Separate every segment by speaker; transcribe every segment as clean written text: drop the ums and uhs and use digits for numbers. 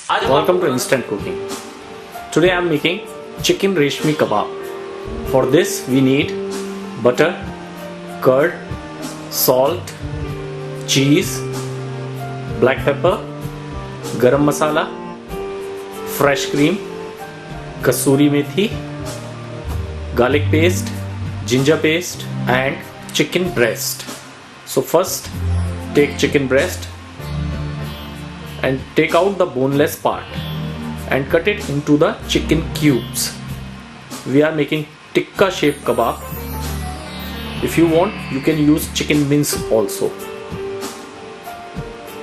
Speaker 1: Welcome to Instant Cooking. Today I am making chicken reshmi kebab. For this we need butter, curd, salt, cheese, black pepper, garam masala, fresh cream, kasuri methi, garlic paste, ginger paste and chicken breast. So first take chicken breast and take out the boneless part and cut it into the chicken cubes. We are making tikka shape kebab. If you want, you can use chicken mince also.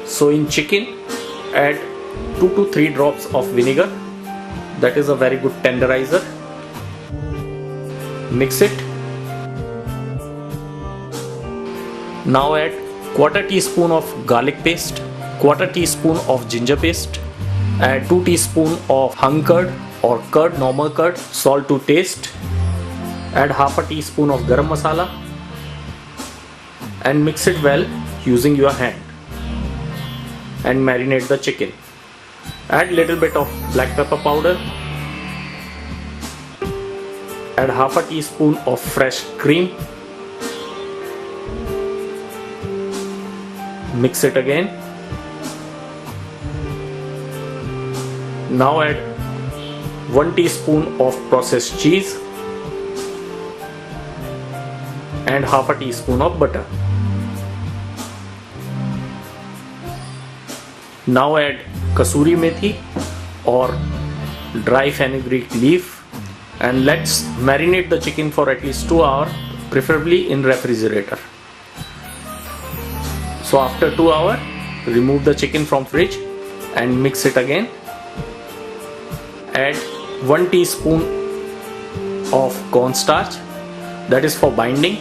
Speaker 1: So in chicken, add 2 to 3 drops of vinegar. That is a very good tenderizer. Mix it. Now add quarter teaspoon of garlic paste, quarter teaspoon of ginger paste, add 2 teaspoon of hung curd or curd, normal curd, salt to taste, add half a teaspoon of garam masala and mix it well using your hand and marinate the chicken. Add little bit of black pepper powder, add half a teaspoon of fresh cream, mix it again. Now add 1 teaspoon of processed cheese and half a teaspoon of butter. Now add kasuri methi or dry fenugreek leaf and let's marinate the chicken for at least 2 hours, preferably in refrigerator. So after 2 hours, remove the chicken from fridge and mix it again. Add 1 teaspoon of cornstarch, that is for binding,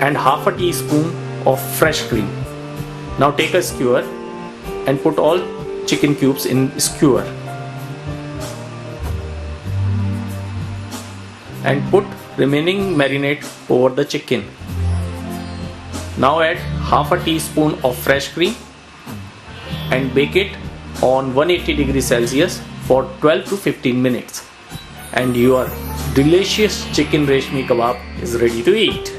Speaker 1: and half a teaspoon of fresh cream. Now take a skewer and put all chicken cubes in skewer and put remaining marinade over the chicken. Now add half a teaspoon of fresh cream and bake it on 180 degrees Celsius for 12 to 15 minutes and your delicious chicken reshmi kebab is ready to eat.